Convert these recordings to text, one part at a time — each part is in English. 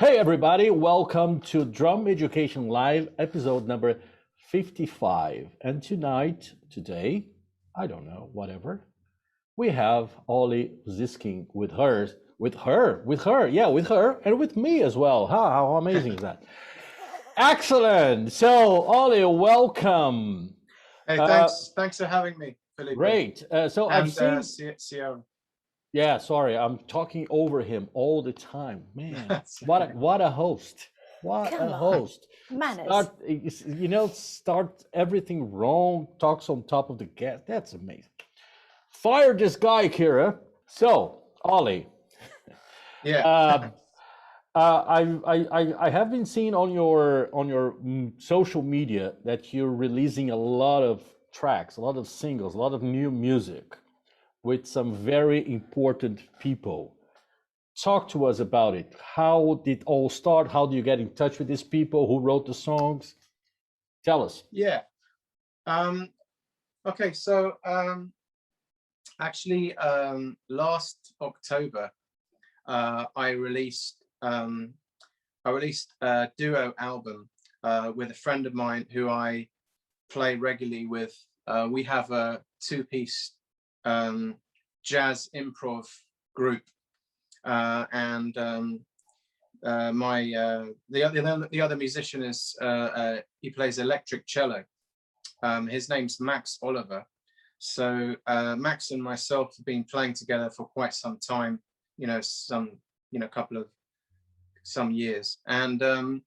Hey everybody, welcome to Drum Education Live, episode number 55. And today, I don't know, whatever, we have Ollie Usiskin with her, and with me as well. How amazing is that? Excellent. So, Ollie, welcome. Hey, thanks for having me, Felipe. Great. So I've seen Sierra. Yeah, sorry, I'm talking over him all the time. Man, what a host. What Come a on. host. Manners. Start everything wrong, talks on top of the guest. That's amazing. Fire this guy, Kira. So, Ollie. Yeah. I have been seeing on your social media that you're releasing a lot of tracks, a lot of singles, a lot of new music with some very important people. Talk to us about it. How did it all start? How do you get in touch with these people? Who wrote the songs? Tell us. Yeah. Okay, so actually last October I released a duo album with a friend of mine who I play regularly with. We have a two-piece jazz improv group, and the other musician is he plays electric cello. His name's Max Oliver. So Max and myself have been playing together for quite some time, some years, and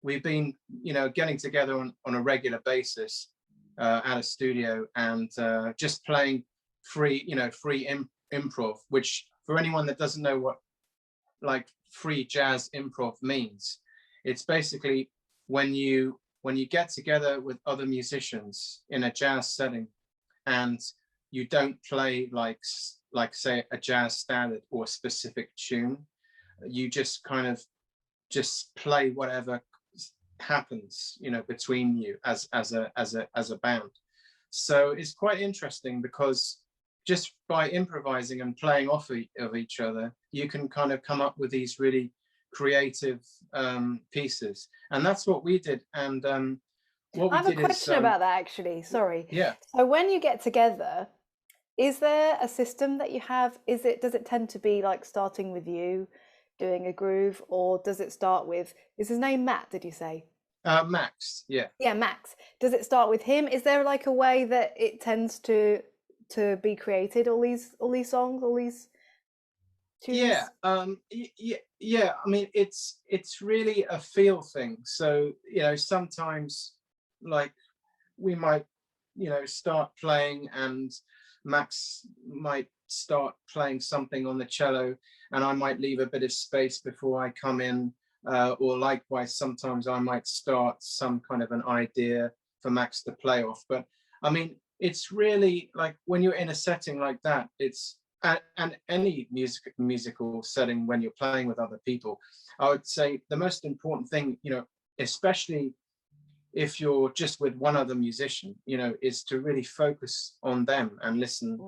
we've been getting together on a regular basis at a studio and just playing free improv, which for anyone that doesn't know what like free jazz improv means, it's basically when you get together with other musicians in a jazz setting and you don't play like say a jazz standard or a specific tune, you just kind of just play whatever happens between you as a band. So it's quite interesting because just by improvising and playing off of each other, you can kind of come up with these really creative pieces, and that's what we did. And what we I have did a question about that, actually. Sorry. Yeah. So when you get together, is there a system that you have? Does it tend to be like starting with you doing a groove, or does it start with, is his name Matt, did you say? Max, yeah. Yeah, Max. Does it start with him? Is there like a way that it tends to be created, all these songs, all these tunes? Yeah. I mean, it's really a feel thing. So sometimes like we might start playing and Max might start playing something on the cello and I might leave a bit of space before I come in, or likewise sometimes I might start some kind of an idea for Max to play off. But I mean, it's really like when you're in a setting like that, it's and any musical setting, when you're playing with other people, I would say the most important thing, especially if you're just with one other musician, is to really focus on them and listen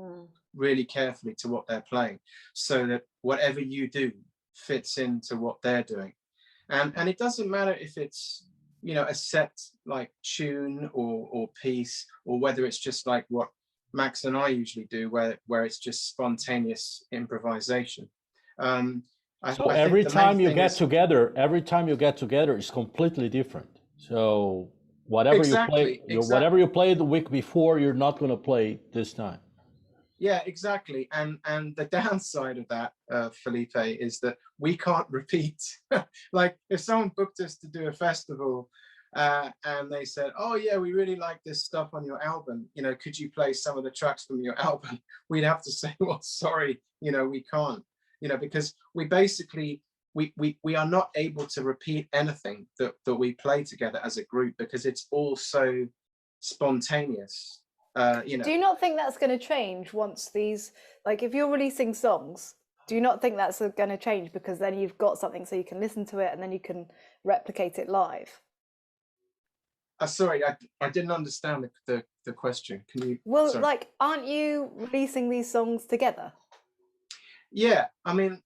really carefully to what they're playing, so that whatever you do fits into what they're doing. And it doesn't matter if it's a set like tune or piece, or whether it's just like what Max and I usually do, where it's just spontaneous improvisation. So every time you get together, it's completely different. So whatever you played the week before, you're not going to play this time. Yeah, exactly. And the downside of that, Felipe, is that we can't repeat. Like if someone booked us to do a festival and they said, oh yeah, we really like this stuff on your album, could you play some of the tracks from your album? We'd have to say, well, sorry, we can't, because we basically, we are not able to repeat anything that we play together as a group, because it's all so spontaneous. Do you not think that's going to change once these, like if you're releasing songs, do you not think that's going to change, because then you've got something so you can listen to it and then you can replicate it live? Sorry, I didn't understand the question. Can you? Well, sorry. like, aren't you releasing these songs together? Yeah, I mean,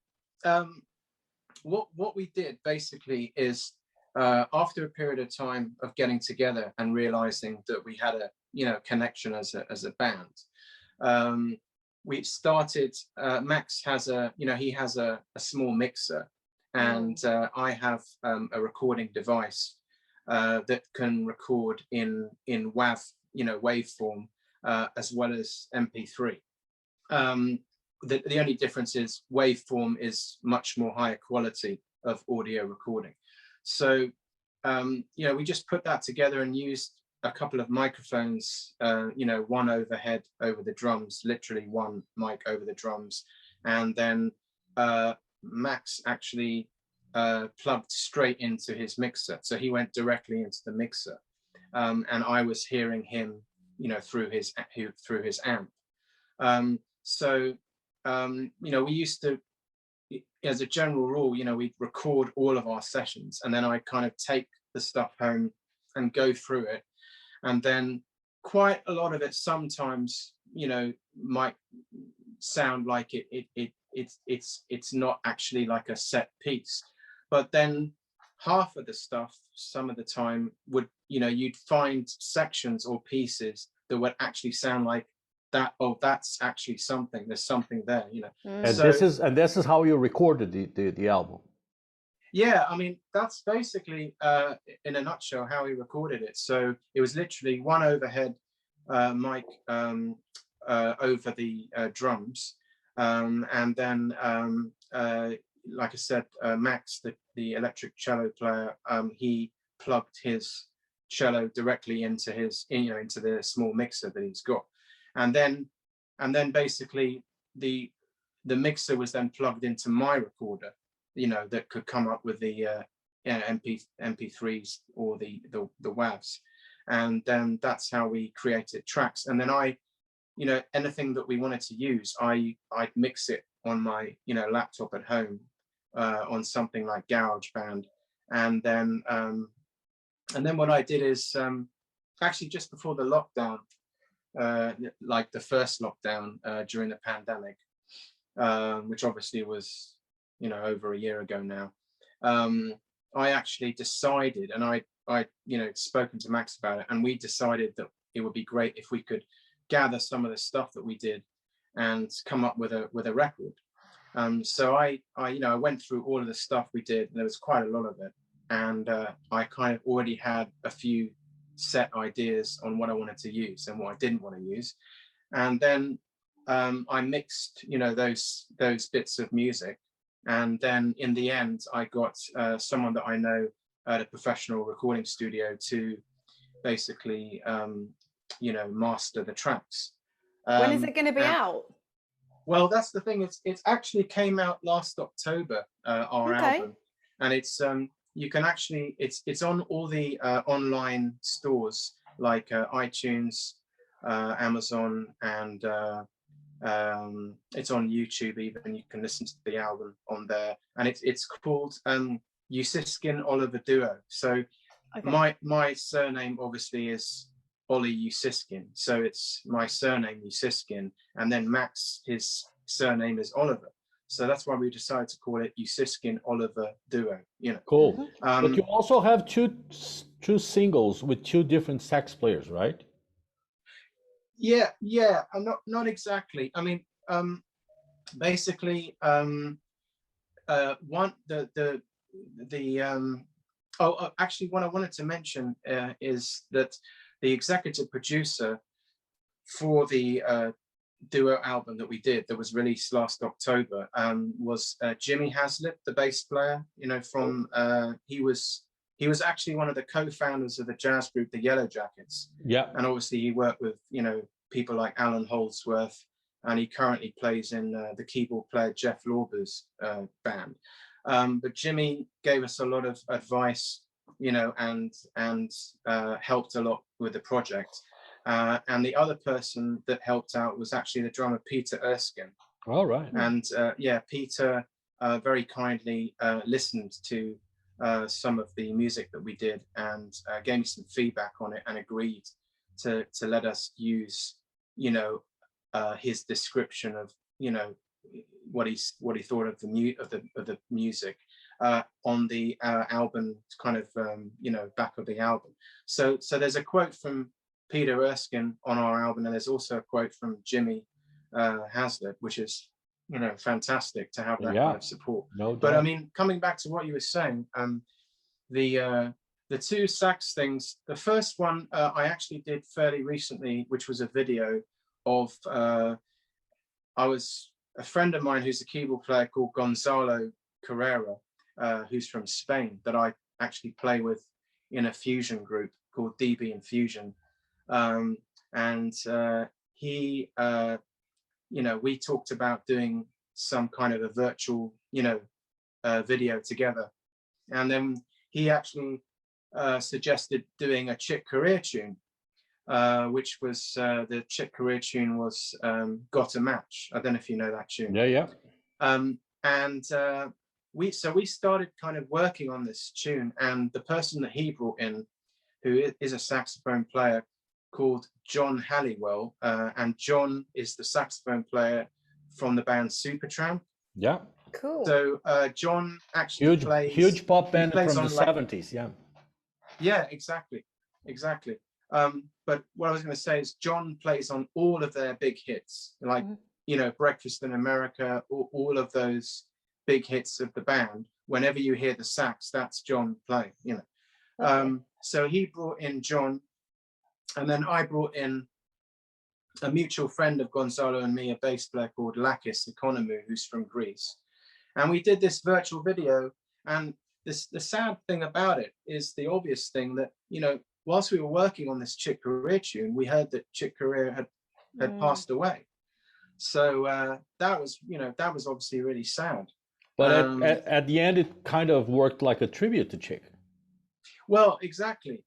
what we did basically is, after a period of time of getting together and realizing that we had a connection as a band, we started. Max has he has a small mixer, and I have a recording device that can record in WAV, waveform, as well as MP3. The only difference is waveform is much more higher quality of audio recording. So, we just put that together and used a couple of microphones, one overhead over the drums, literally one mic over the drums. And then Max actually plugged straight into his mixer. So he went directly into the mixer. And I was hearing him, through his amp. We used to, as a general rule, we'd record all of our sessions, and then I kind of take the stuff home and go through it. And then quite a lot of it sometimes, might sound like it's not actually like a set piece. But then half of the stuff, some of the time, would, you'd find sections or pieces that would actually sound like that. Oh, that's actually something. There's something there, And So, this is how you recorded the album. yeah, I mean, that's basically, in a nutshell, how he recorded it. So it was literally one overhead mic over the drums, and then, like I said, Max, the electric cello player, he plugged his cello directly into into the small mixer that he's got, and then basically the mixer was then plugged into my recorder, that could come up with the MP3s or the WAVs, and then that's how we created tracks. And then anything that we wanted to use, I'd mix it on my laptop at home, on something like GarageBand, and then what I did is, actually just before the lockdown, like the first lockdown during the pandemic, which obviously was over a year ago now, I actually decided, and I spoken to Max about it, and we decided that it would be great if we could gather some of the stuff that we did and come up with a record. So I went through all of the stuff we did, and there was quite a lot of it, and I kind of already had a few set ideas on what I wanted to use and what I didn't want to use, and then I mixed those bits of music, and then in the end I got someone that I know at a professional recording studio to basically master the tracks. When is it going to be out? Well, that's the thing. It's actually came out last October, our album, and it's you can actually it's on all the online stores like iTunes, Amazon, and it's on YouTube even. You can listen to the album on there, and it's called Usiskin Oliver Duo. So my surname obviously is Ollie Usiskin, so it's my surname Usiskin, and then Max, his surname is Oliver, so that's why we decided to call it Usiskin Oliver Duo. Cool. But you also have two singles with two different sax players, right? Yeah, not exactly. I mean, basically, actually, what I wanted to mention is that the executive producer for the duo album that we did, that was released last October, was Jimmy Haslip, the bass player. From he was actually one of the co-founders of the jazz group the Yellow Jackets. Yeah. And obviously he worked with people like Alan Holdsworth, and he currently plays in the keyboard player Jeff Lorber's band. But Jimmy gave us a lot of advice, and helped a lot with the project. And the other person that helped out was actually the drummer Peter Erskine. All right. And Peter very kindly listened to some of the music that we did, and gave me some feedback on it, and agreed to let us use his description of what he thought of the music. on the album, kind of back of the album. So there's a quote from Peter Erskine on our album, and there's also a quote from Jimmy Haslett, which is fantastic to have that kind of support. No but doubt. I mean, coming back to what you were saying, the two sax things, the first one I actually did fairly recently, which was a video of a friend of mine who's a keyboard player called Gonzalo Carrera, who's from Spain, that I actually play with in a fusion group called DB Infusion. And he, we talked about doing some kind of a virtual, video together. And then he actually suggested doing a Chick Corea tune, which was the Chick Corea tune was Got a Match. I don't know if you know that tune. Yeah. We started kind of working on this tune, and the person that he brought in, who is a saxophone player called John Helliwell, and John is the saxophone player from the band Super Tramp. Yeah. Cool. So John actually plays huge pop band from the on 70s. Yeah, exactly. But what I was going to say is John plays on all of their big hits, like Breakfast in America, all of those big hits of the band. Whenever you hear the sax, that's John playing. So he brought in John, and then I brought in a mutual friend of Gonzalo and me, a bass player called Lakis Economou, who's from Greece. And we did this virtual video. And the sad thing about it is the obvious thing that, whilst we were working on this Chick Corea tune, we heard that Chick Corea had passed away. So that was obviously really sad. But at the end, it kind of worked like a tribute to Chick. Well, exactly.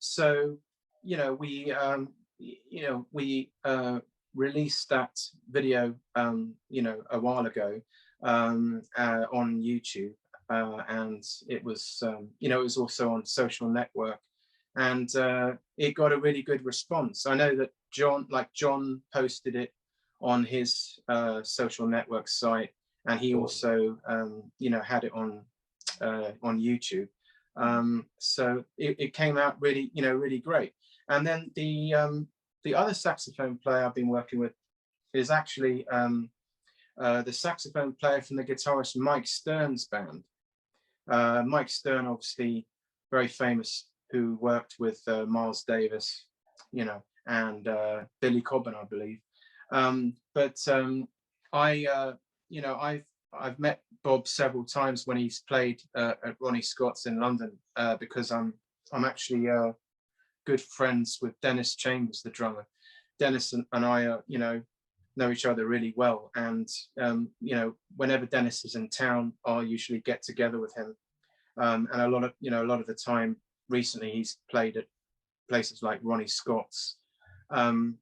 So we released that video, a while ago on YouTube, and it was, it was also on social network, and it got a really good response. I know that John posted it on his social network site, and he also, had it on YouTube. So it came out really, really great. And then the other saxophone player I've been working with is actually the saxophone player from the guitarist Mike Stern's band. Mike Stern, obviously very famous, who worked with Miles Davis, and Billy Cobham, I believe. I've met Bob several times when he's played at Ronnie Scott's in London, because I'm actually good friends with Dennis Chambers, the drummer. Dennis and I, know each other really well, and whenever Dennis is in town, I'll usually get together with him. And a lot of the time recently, he's played at places like Ronnie Scott's, and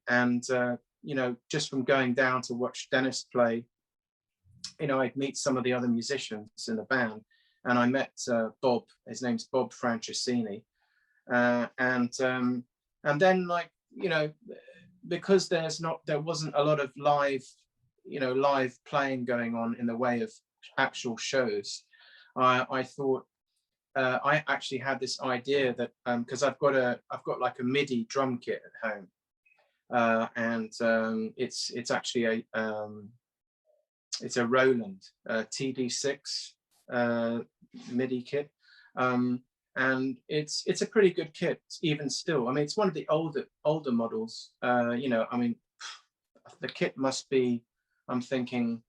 just from going down to watch Dennis play, I'd meet some of the other musicians in the band, and I met Bob. His name's Bob Franceschini, and then because there wasn't a lot of live playing going on in the way of actual shows, I thought I actually had this idea that because I've got like a MIDI drum kit at home, and it's actually it's a Roland TD6 MIDI kit, and it's a pretty good kit even still. I mean, it's one of the older models. The kit must be, I'm thinking,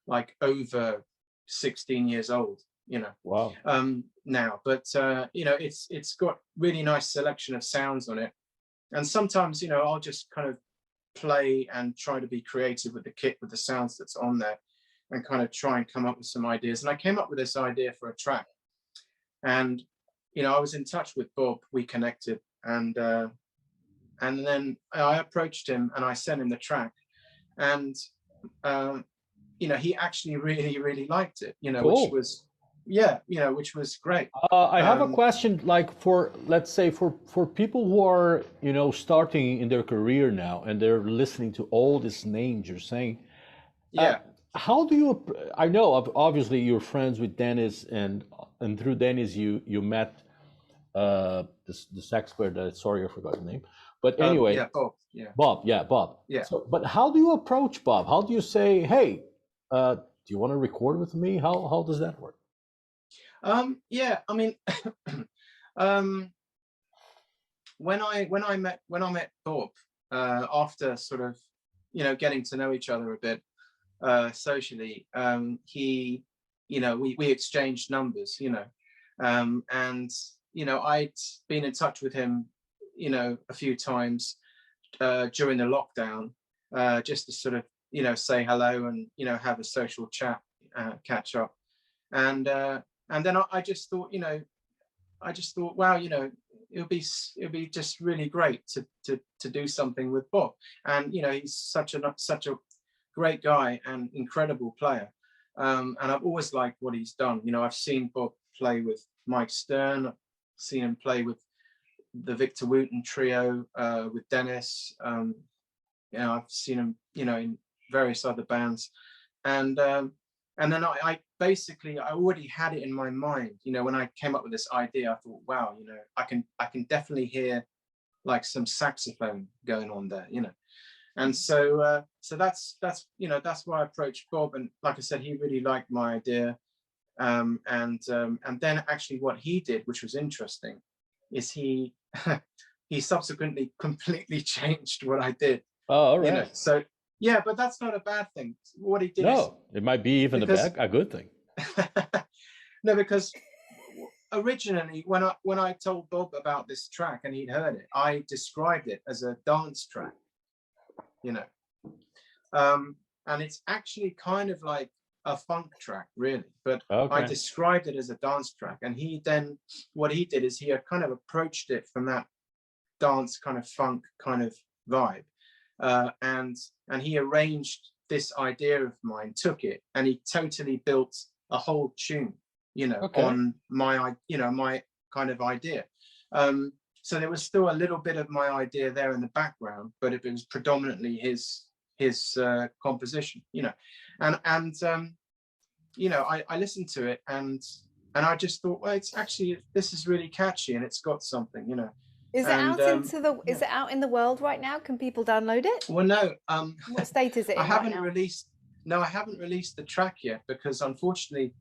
like over 16 years old. Wow. Now, but it's got really nice selection of sounds on it, and sometimes I'll just kind of play and try to be creative with the kit, with the sounds that's on there, and kind of try and come up with some ideas. And I came up with this idea for a track, and I was in touch with Bob. We connected, and then I approached him and I sent him the track, and he actually really liked it. Cool. Which was which was great. I have a question, like let's say for people who are starting in their career now, and they're listening to all these names you're saying. how do you? I know obviously you're friends with Dennis, and through Dennis you met the sax player. That sorry, I forgot his name. But anyway, Yeah, Bob. Yeah, Bob. Yeah, Bob. yeah. So, but how do you approach Bob? How do you say, hey, do you want to record with me? How does that work? Yeah, I mean, um, when I met Bob, after sort of, getting to know each other a bit, socially, he, we exchanged numbers, and, I'd been in touch with him, a few times, during the lockdown, just to sort of, say hello and, have a social chat, catch up. And then I just thought, wow, it'll be just really great to do something with Bob. And, he's such a great guy and incredible player. And I've always liked what he's done. I've seen Bob play with Mike Stern, I've seen him play with the Victor Wooten trio, with Dennis. I've seen him, in various other bands. And then I basically, I already had it in my mind, when I came up with this idea, I thought, wow, I can definitely hear like some saxophone going on there, And so that's why I approached Bob. And like I said, he really liked my idea. And then actually what he did, which was interesting, is he he subsequently completely changed what I did. Oh, all right. So yeah, but that's not a bad thing. What he did No, it might be even because, a good thing. No, because originally when I told Bob about this track and he'd heard it, I described it as a dance track, and it's actually kind of like a funk track, really. But I described it as a dance track, and what he did is he had kind of approached it from that dance kind of funk kind of vibe, and he arranged this idea of mine, took it, and he totally built a whole tune, on my my kind of idea. So there was still a little bit of my idea there in the background, but it was predominantly his composition, and I listened to it, and I just thought, well, it's actually, this is really catchy, and it's got something, Is it out is it out in the world right now? Can people download it? Well, no. What state is it in? I haven't released the track yet, because unfortunately,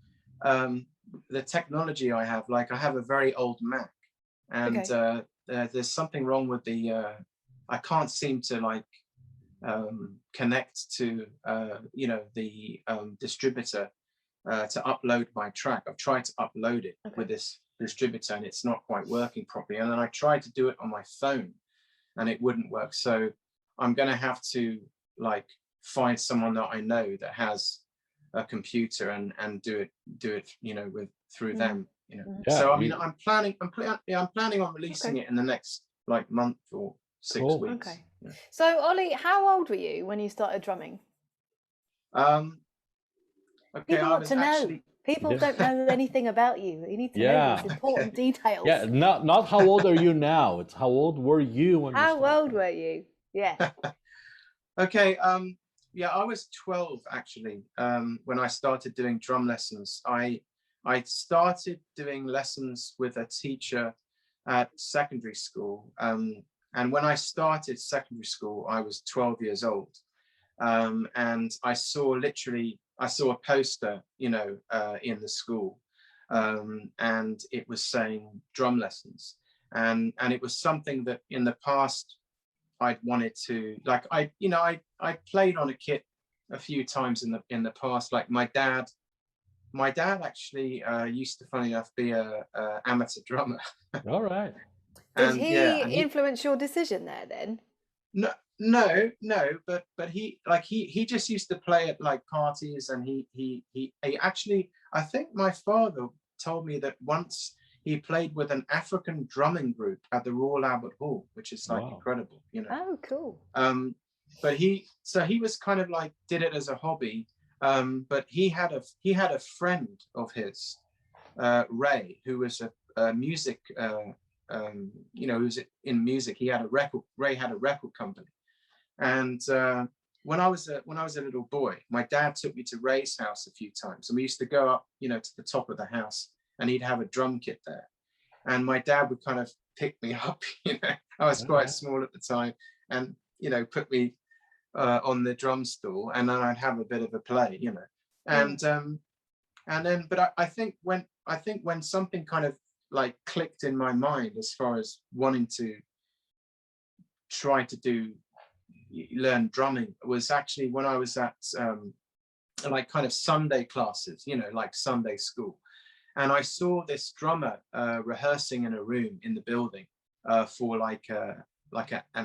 the technology I have a very old Mac, and there's something wrong with the I can't seem to connect to the distributor to upload my track. I've tried to upload it with this distributor, and it's not quite working properly. And then I tried to do it on my phone, and it wouldn't work. So I'm going to have to find someone that I know that has a computer and do it through them. So I mean, I'm planning on releasing it in the next month or 6 weeks. Okay. Yeah. So Ollie, how old were you when you started drumming? People want to know. People don't know anything about you. You need to know these important details. Yeah, not how old are you now? It's how old were you when How old were you? Yeah. Okay. Yeah, I was 12 actually. When I started doing drum lessons, I started doing lessons with a teacher at secondary school. And when I started secondary school, I was 12 years old. And I saw a poster, in the school, and it was saying drum lessons, and it was something that in the past I'd wanted to, I played on a kit a few times in the past. Like my dad actually used to, funny enough, be a amateur drummer. All right. Did he influence your decision there then? No, but he just used to play at parties, and he actually, I think my father told me that once he played with an African drumming group at the Royal Albert Hall, which is incredible, Oh, cool. But he was kind of did it as a hobby, but he had a friend of his, Ray, who was a music, who was in music. Ray had a record company. And when I was a little boy, my dad took me to Ray's house a few times, and we used to go up, to the top of the house, and he'd have a drum kit there. And my dad would kind of pick me up. I was quite small at the time, and put me on the drum stool, and then I'd have a bit of a play, and then. But I think when something kind of like clicked in my mind as far as wanting to try to learn drumming was actually when I was at like kind of Sunday classes, like Sunday school. And I saw this drummer rehearsing in a room in the building for like an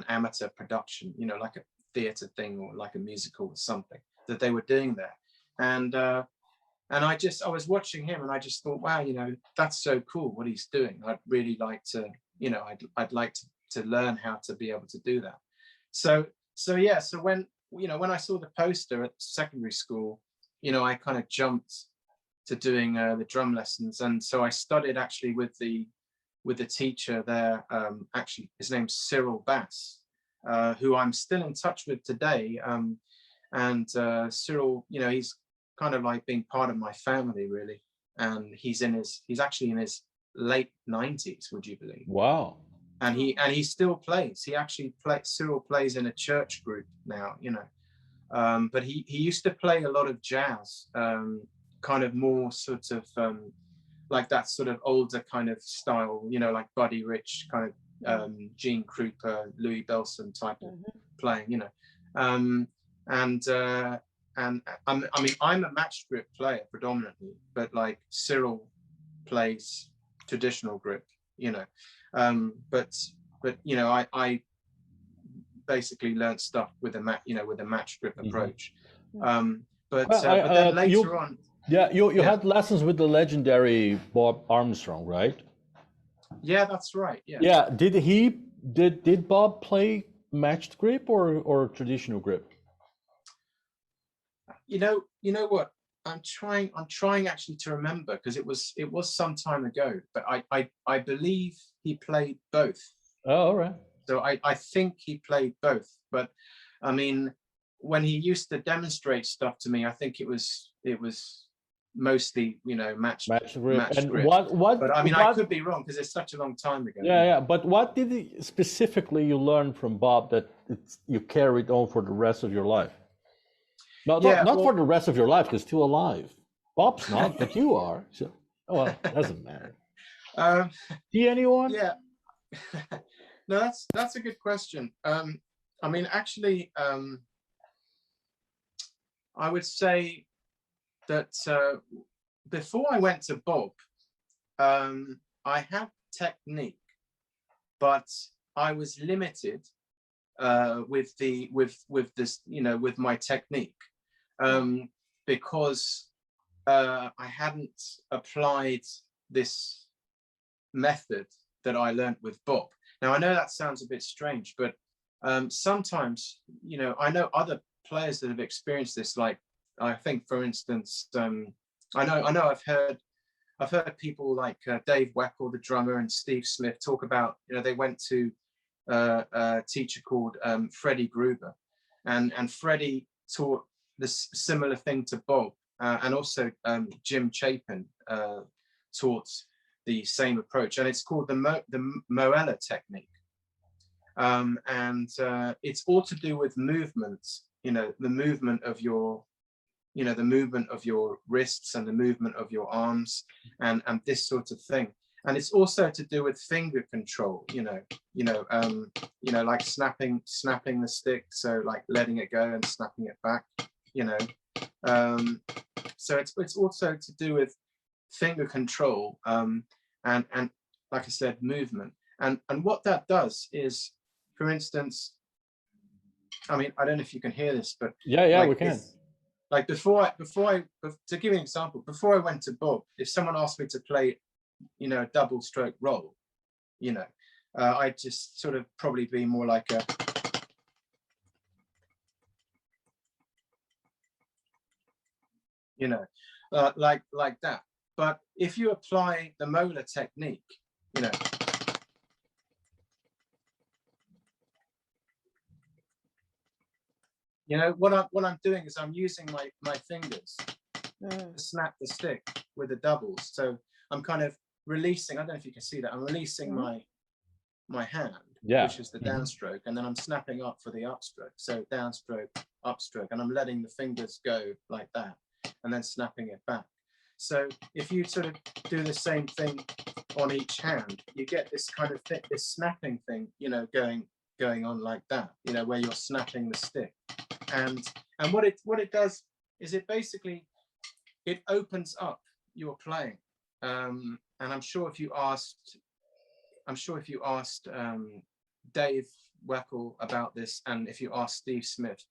amateur production, like a theatre thing or like a musical or something that they were doing there. And I was watching him, and I just thought, wow, that's so cool what he's doing. I'd really like to, I'd like to learn how to be able to do that. So when I saw the poster at secondary school, I kind of jumped to doing the drum lessons. And so I studied actually with the teacher there. Actually, his name's Cyril Bass, who I'm still in touch with today. And Cyril, he's kind of like being part of my family, really. And he's actually in his late 90s, would you believe? Wow. And he still plays. Cyril plays in a church group now, but he used to play a lot of jazz, kind of more sort of like that sort of older kind of style, like Buddy Rich kind of Gene Krupa, Louis Bellson type of playing, and I mean, I'm a matched grip player predominantly, but like Cyril plays traditional grip, but I basically learned stuff with a matched grip approach. But then later on, you had lessons with the legendary Bob Armstrong, right? Yeah, that's right. Yeah. Yeah. Did Bob play matched grip or traditional grip? You know what? I'm trying actually to remember, because it was some time ago, but I believe he played both. Oh, all right. So I think he played both, but I mean, when he used to demonstrate stuff to me, I think it was mostly matched grip. And grip. What? But I mean, I could be wrong because it's such a long time ago. Yeah. But what did specifically you learn from Bob that you carried on for the rest of your life? Not for the rest of your life, because still alive. Bob's not, but you are. So, well, doesn't matter. See anyone? Yeah. No, that's a good question. I mean, actually, I would say that before I went to Bob, I had technique, but I was limited with this, with my technique, because I hadn't applied this method that I learned with Bob. Now, I know that sounds a bit strange, but sometimes, I know other players that have experienced this. Like, I think, for instance, I know I've heard people like Dave Weckl, the drummer, and Steve Smith talk about, they went to a teacher called Freddie Gruber, and Freddie taught this similar thing to Bob, and also Jim Chapin taught the same approach, and it's called the molar technique, and it's all to do with movement, the movement of your the movement of your wrists and the movement of your arms, and this sort of thing. And it's also to do with finger control, like snapping the stick, so like letting it go and snapping it back, so it's also to do with finger control, and like I said, movement. And what that does is, for instance, I mean, I don't know if you can hear this, but yeah, we can. Like to give you an example, before I went to Bob, if someone asked me to play, a double stroke roll, I'd just sort of probably be more like a, like that. But if you apply the molar technique, You know, what I'm doing is I'm using my fingers to snap the stick with the doubles. So I'm kind of releasing, I don't know if you can see that, I'm releasing my hand, which is the downstroke, and then I'm snapping up for the upstroke. So downstroke, upstroke, and I'm letting the fingers go like that, and then snapping it back. So if you sort of do the same thing on each hand, you get this kind of thing, this snapping thing, you know, going on like that, you know, where you're snapping the stick. And what it does is it basically, it opens up your playing. And I'm sure if you asked Dave Weckl about this, and if you asked Steve Smith,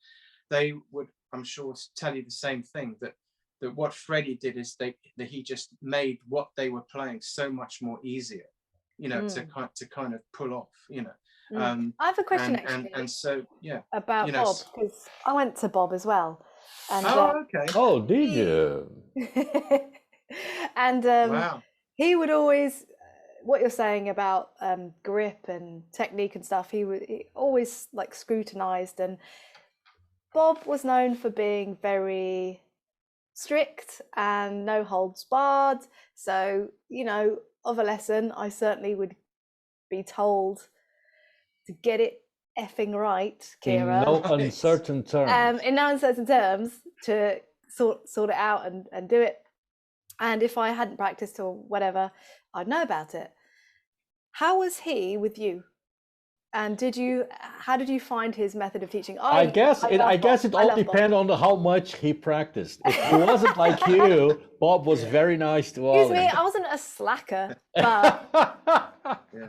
they would, I'm sure, tell you the same thing, that what Freddie did is that he just made what they were playing so much more easier, you know, to kind of pull off, you know. I have a question and so about you know, Bob, because I went to Bob as well. And, okay. Oh, did you? And Wow. he would always, what you're saying about grip and technique and stuff, he always like scrutinized. And Bob was known for being very strict and no holds barred. So, you know, of a lesson, I certainly would be told to get it effing right, Kira. In no uncertain terms. In no uncertain terms, to sort it out and do it. And if I hadn't practiced or whatever, I'd know about it. How was he with you? And how did you find his method of teaching? I guess it all depends on how much he practiced. If he wasn't like you, Bob was very nice to all. Excuse me, I wasn't a slacker, but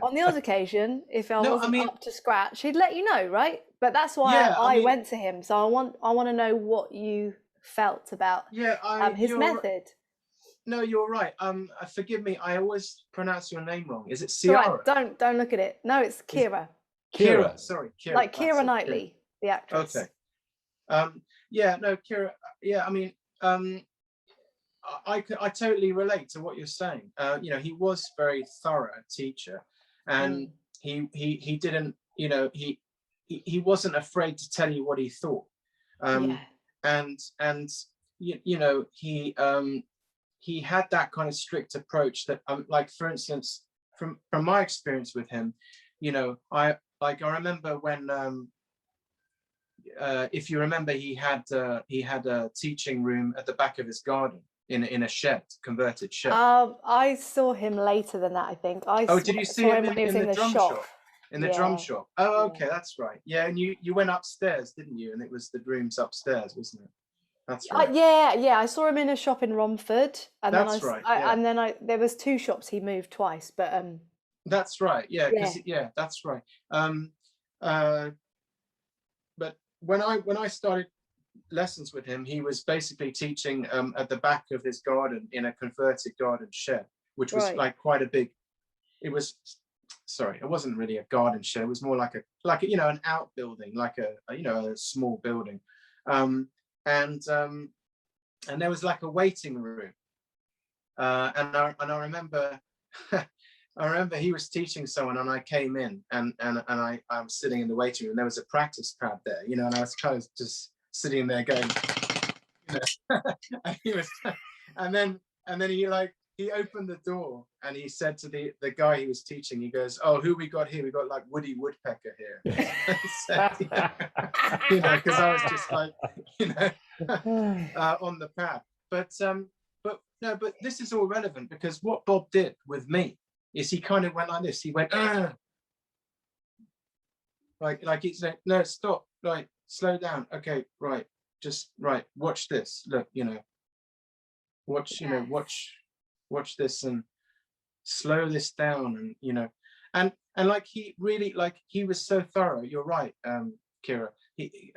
on the odd occasion, if I wasn't up to scratch, he'd let you know, right? But that's why I went to him. So I want to know what you felt about his method. No, you're right. Forgive me, I always pronounce your name wrong. Is it Ciara? Right, don't look at it. No, it's Kira. Kira, sorry, Kira. Like Keira Knightley, the actress. Okay. Kira. Yeah, I mean, I totally relate to what you're saying. You know, he was very thorough teacher, and he didn't, you know, he wasn't afraid to tell you what he thought. And you know, he had that kind of strict approach that, like, for instance, from my experience with him, you know, I remember when, if you remember, he had a teaching room at the back of his garden in a shed, converted shed. I saw him later than that, I think. Did you see him when he was in the drum shop? In the drum shop. Oh, okay, that's right. Yeah, and you went upstairs, didn't you? And it was the rooms upstairs, wasn't it? That's right. Yeah. I saw him in a shop in Romford, and that's right. And then there was 2 shops he moved twice, but that's right. Yeah, that's right. But when I started lessons with him, he was basically teaching at the back of his garden in a converted garden shed, which was like quite a big. It wasn't really a garden shed. It was more like a you know, an outbuilding, like a you know, a small building, and there was like a waiting room, and I remember. I remember he was teaching someone, and I came in, and I'm sitting in the waiting room, and there was a practice pad there, you know, and I was kind of just sitting there going, you know, and he was, and then he opened the door, and he said to the guy he was teaching, he goes, "Oh, who we got here? We got like Woody Woodpecker here." So, you know, because I was just like, you know, on the pad. But this is all relevant, because what Bob did with me is he kind of went like this. He went, like he's like, "No, stop, right, slow down, okay, right, just right, watch this, look, you know, watch this, and slow this down, and you know," and like he really, like, he was so thorough. You're right, Kira. He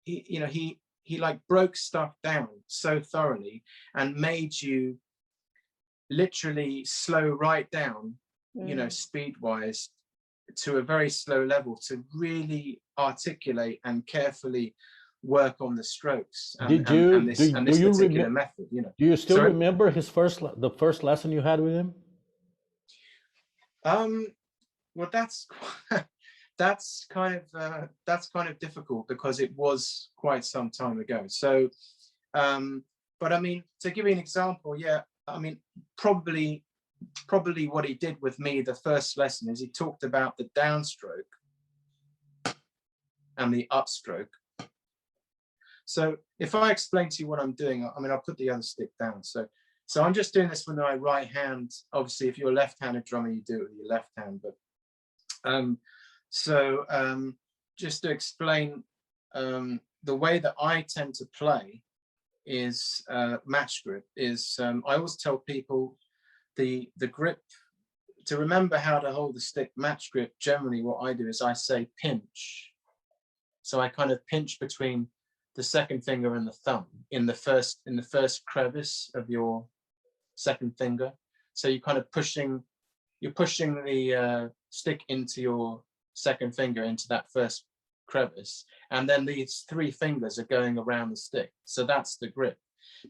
you know, he like broke stuff down so thoroughly and made you literally slow right down, you know, speed wise, to a very slow level, to really articulate and carefully work on the strokes and this particular method, you know. Do you still remember the first lesson you had with him? Well, that's kind of difficult because it was quite some time ago. So, but I mean, to give you an example, yeah, I mean, probably what he did with me the first lesson is he talked about the downstroke and the upstroke. So if I explain to you what I'm doing, I mean, I'll put the other stick down. So I'm just doing this with my right hand. Obviously, if you're a left-handed drummer, you do it with your left hand. But just to explain, the way that I tend to play is match grip. Is I always tell people the grip, to remember how to hold the stick match grip. Generally, what I do is I say pinch. So I kind of pinch between the second finger and the thumb in the first crevice of your second finger. So you're kind of pushing the stick into your second finger into that first crevice, and then these three fingers are going around the stick. So that's the grip.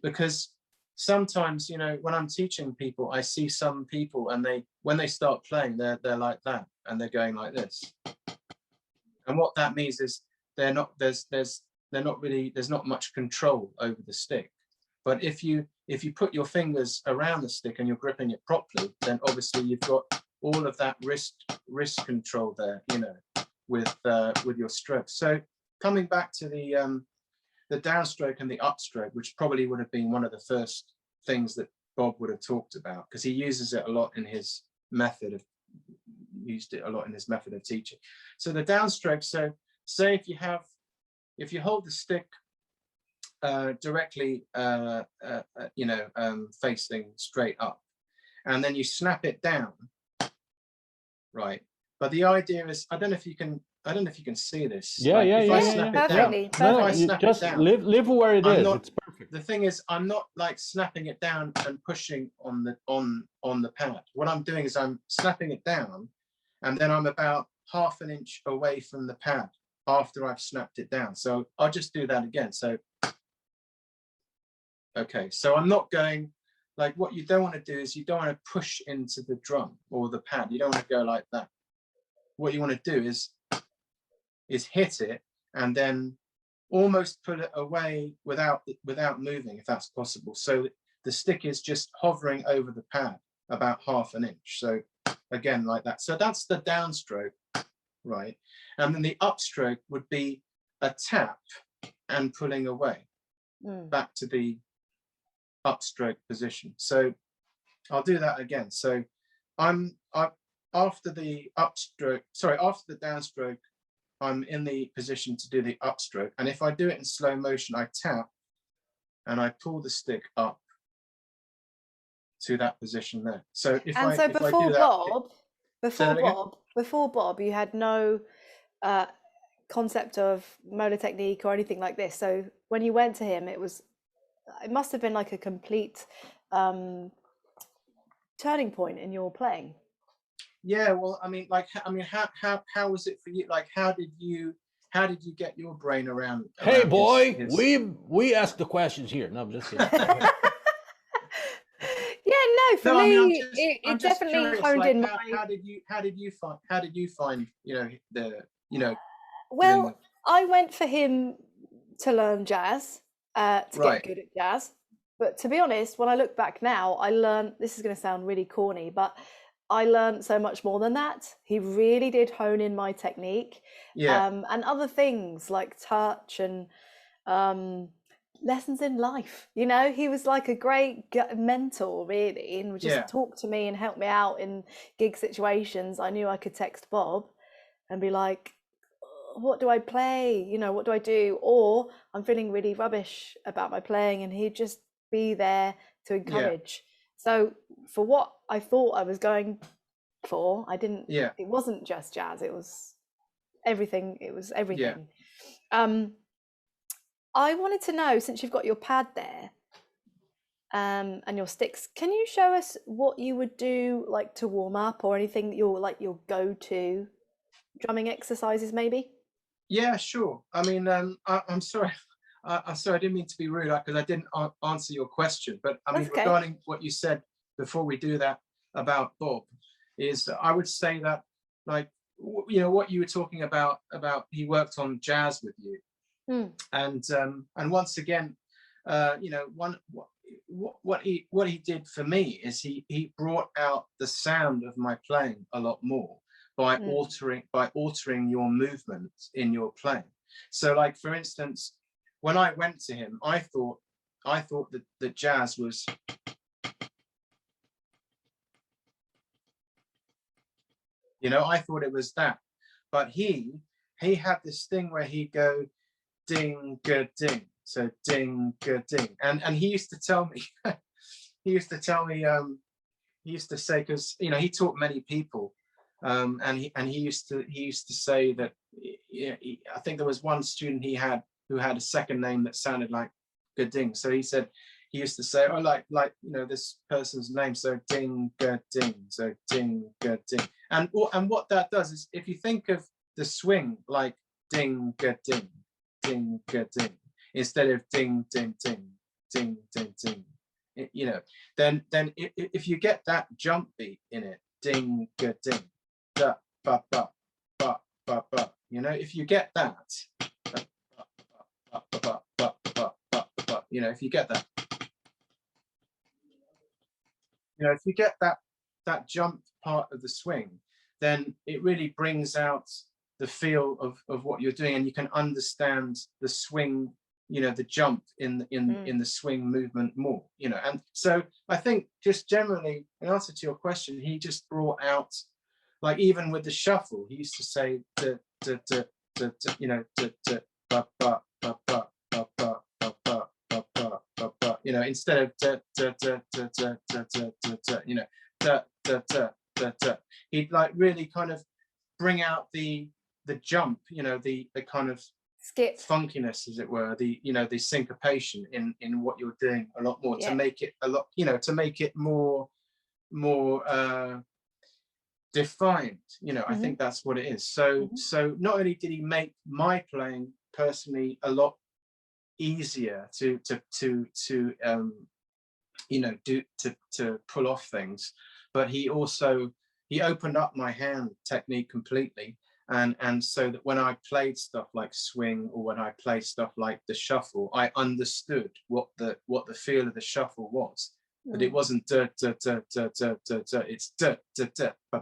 Because sometimes, you know, when I'm teaching people, I see some people and when they start playing, they're like that, and they're going like this. And what that means is there's not much control over the stick. But if you put your fingers around the stick and you're gripping it properly, then obviously you've got all of that wrist control there, you know, with your strokes. So coming back to the downstroke and the upstroke, which probably would have been one of the first things that Bob would have talked about, because he uses it a lot in his method of teaching. So the downstroke, so say if you hold the stick directly, facing straight up, and then you snap it down, right? But the idea is, I don't know if you can see this. If I snap it down, no, you just live where it is. It's perfect. The thing is, I'm not like snapping it down and pushing on the pad. What I'm doing is I'm snapping it down, and then I'm about half an inch away from the pad after I've snapped it down. So I'll just do that again. So, okay, so I'm not going, like, what you don't want to do is you don't want to push into the drum or the pad. You don't want to go like that. What you want to do is hit it and then almost pull it away without moving, if that's possible. So the stick is just hovering over the pad about half an inch. So again, like that. So that's the downstroke, right? And then the upstroke would be a tap and pulling away back to the upstroke position. So I'll do that again. So after the downstroke, I'm in the position to do the upstroke. And if I do it in slow motion, I tap and I pull the stick up to that position there. So before Bob, you had no concept of molar technique or anything like this. So when you went to him, it must have been like a complete turning point in your playing. Yeah, well, how was it for you? Like, how did you get your brain around? Hey, boy, we ask the questions here. No, I'm just kidding. For me, it definitely honed in my. How did you find Well, I went for him to learn jazz, to get good at jazz. But to be honest, when I look back now, I learned, this is going to sound really corny, but I learned so much more than that. He really did hone in my technique, and other things like touch and lessons in life. You know, he was like a great mentor, really, and would just talk to me and help me out in gig situations. I knew I could text Bob and be like, what do I play? You know, what do I do? Or I'm feeling really rubbish about my playing, and he'd just be there to encourage. So for what I thought I was going for, I didn't, it wasn't just jazz, it was everything. I wanted to know, since you've got your pad there and your sticks, can you show us what you would do, like, to warm up, or anything your go-to drumming exercises maybe? Yeah, sure. I mean, I'm sorry. I'm sorry, I didn't mean to be rude because I didn't answer your question. But I mean, regarding what you said before we do that about Bob, is I would say that, like, you know, what you were talking about he worked on jazz with you. And once again, you know, what he did for me is he brought out the sound of my playing a lot more by altering your movement in your playing. So, like, for instance, when I went to him, I thought that the jazz was, you know, I thought it was that, but he had this thing where he'd go ding ga ding, so ding ga ding, and he used to tell me he used to say, because, you know, he taught many people, and he used to say that, yeah, I think there was one student he had who had a second name that sounded like Gading. So he said, he used to say, oh, like you know, this person's name, so ding ga ding, so ding ga ding. And what that does is, if you think of the swing like ding ga ding, ding ga ding, instead of ding ding ding, ding ding ding, you know, then if you get that jump beat in it, ding ga ding, da ba ba ba ba ba, you know, if you get that, you know, if you get that, you know, if you get that jump part of the swing, then it really brings out the feel of what you're doing, and you can understand the swing, you know, the jump in the swing movement more, you know. And so I think, just generally, in answer to your question, he just brought out, like, even with the shuffle, he used to say you know, ba ba ba ba ba ba ba ba ba ba ba ba, you know, instead of you know, he'd like really kind of bring out the jump, you know, the kind of skip funkiness, as it were, the, you know, the syncopation in what you're doing a lot more, to make it a lot, you know, to make it more defined, you know. I think that's what it is. So not only did he make my playing personally a lot easier to you know, to pull off things, but he opened up my hand technique completely, and so that when I played stuff like swing, or when I played stuff like the shuffle, I understood what the feel of the shuffle was. That it wasn't it's ba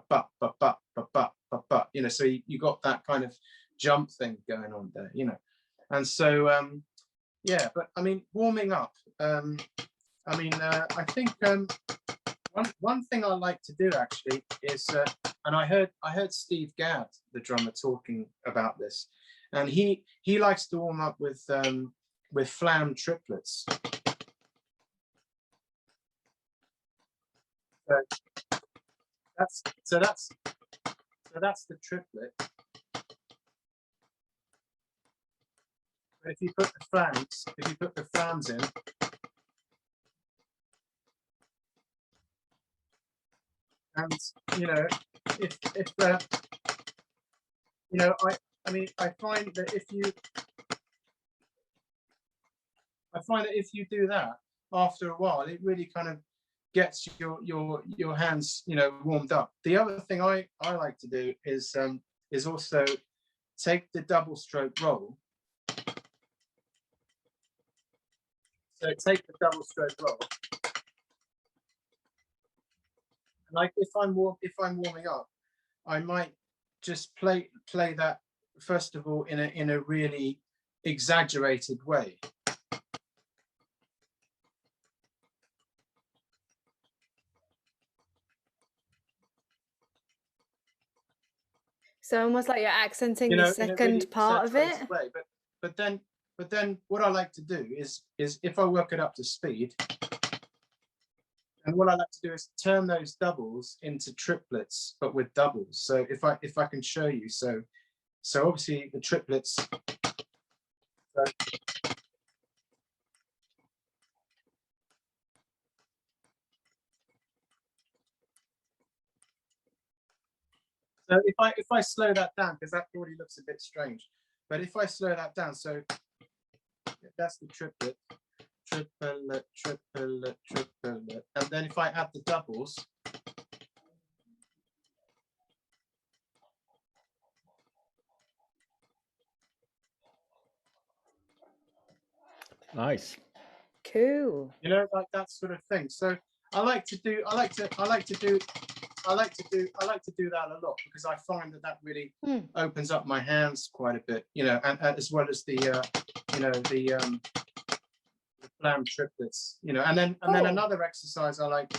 ba ba ba ba ba ba ba, you know. So you got that kind of jump thing going on there, you know. And so yeah, but I mean, warming up, I mean, I think one thing I like to do actually is, and I heard Steve Gadd, the drummer, talking about this, and he likes to warm up with flam triplets. So that's the triplet. But if you put the flams in, and, you know, if you know, I mean, I find that if you do that, after a while, it really kind of gets your hands, you know, warmed up. The other thing I like to do is also take the double stroke roll. So take the double stroke roll, and like, if I'm warming up, I might just play that first of all in a really exaggerated way. So almost like you're accenting, you know, the second really part of it. Way. But then what I like to do is if I work it up to speed, and what I like to do is turn those doubles into triplets, but with doubles. So if I can show you, so obviously the triplets. So if I slow that down, because that already looks a bit strange, but if I slow that down, so that's the triplet, triplet, triplet, triplet, and then if I add the doubles, Nice. Cool. You know, like that sort of thing. So I like to do that a lot, because I find that really opens up my hands quite a bit, you know, and as well as the the flam triplets, you know, and then another exercise I like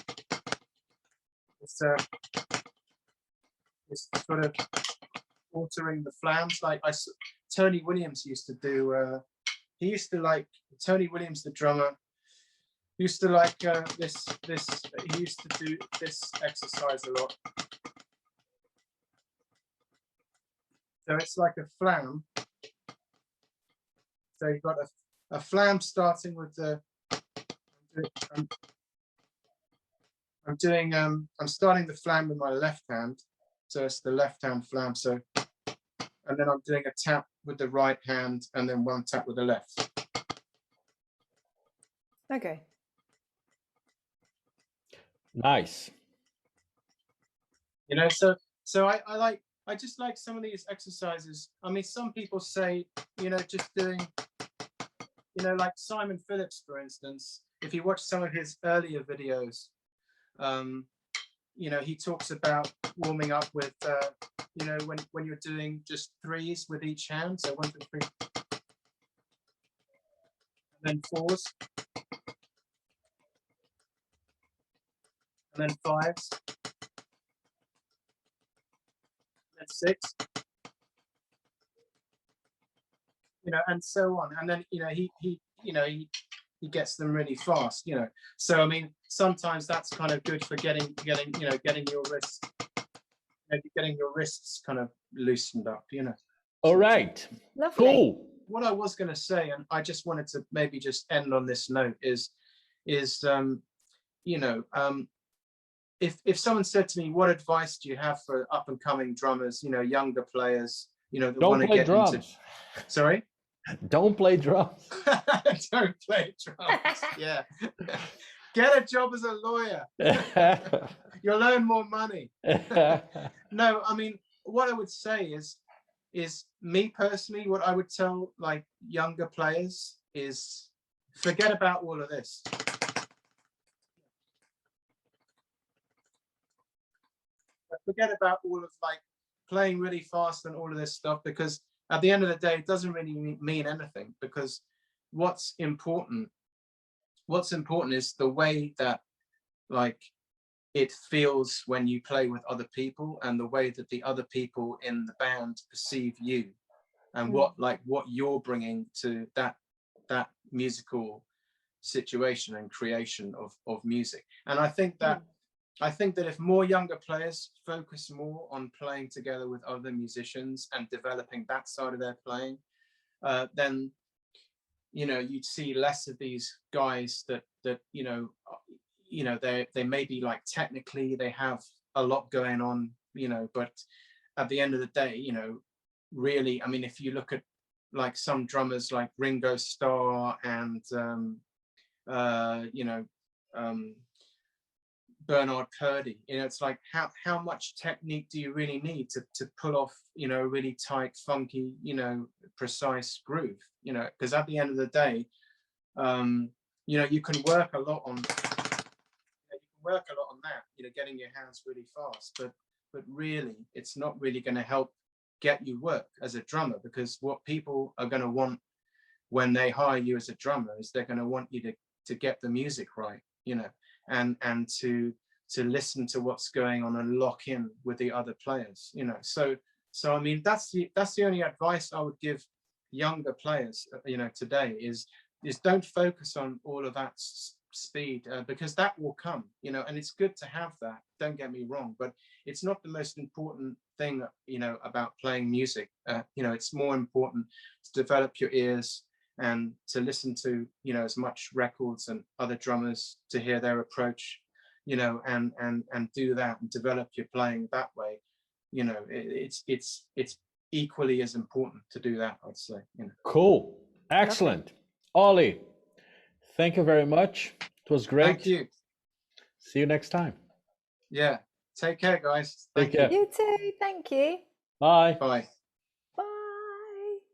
is sort of altering the flams. Like Tony Williams used to do. Tony Williams, the drummer, used to like this. He used to do this exercise a lot. So it's like a flam. So you've got a flam starting with the. I'm starting the flam with my left hand, so it's the left hand flam. So, and then I'm doing a tap with the right hand, and then one tap with the left. Okay. Nice. You know, so I just like some of these exercises. I mean, some people say, you know, just doing, you know, like Simon Phillips, for instance, if you watch some of his earlier videos, you know, he talks about warming up with, you know, when you're doing just threes with each hand. So 1, 2, 3, and then fours, and then fives, and then six, you know, and so on. And then, you know, he gets them really fast, you know. So I mean, sometimes that's kind of good for getting your wrists, getting your wrists kind of loosened up, you know. All right. Lovely. Cool. What I was going to say, and I just wanted to maybe just end on this note, is you know, if someone said to me, what advice do you have for up and coming drummers, you know, younger players, you know, that want to get drums. into. Sorry. Don't play drums. Don't play drums. Yeah. Get a job as a lawyer. You'll earn more money. No, I mean, what I would say is me personally, what I would tell like younger players is forget about all of this. Forget about all of like playing really fast and all of this stuff, because at the end of the day, it doesn't really mean anything, because what's important is the way that like it feels when you play with other people, and the way that the other people in the band perceive you, and what you're bringing to that musical situation and creation of music. And I think that if more younger players focus more on playing together with other musicians and developing that side of their playing, then, you know, you'd see less of these guys that you know, they may be like technically they have a lot going on, you know, but at the end of the day, you know, really, I mean, if you look at like some drummers like Ringo Starr and you know, Bernard Purdie, you know, it's like how much technique do you really need to pull off, you know, a really tight, funky, you know, precise groove, you know, because at the end of the day, you know, you can work a lot on that, you know, getting your hands really fast, but really it's not really going to help get you work as a drummer, because what people are going to want when they hire you as a drummer is they're going to want you to get the music right, you know, and to listen to what's going on and lock in with the other players, you know. So I mean, that's the only advice I would give younger players, you know, today is don't focus on all of that speed, because that will come, you know, and it's good to have that, don't get me wrong, but it's not the most important thing, you know, about playing music. You know, it's more important to develop your ears and to listen to, you know, as much records and other drummers, to hear their approach, you know, and do that and develop your playing that way. You know, it's equally as important to do that, I'd say, you know. Cool. Excellent. Ollie, thank you very much. It was great. Thank you. See you next time. Yeah. Take care, guys. Take care. You too. Thank you. Bye. Bye.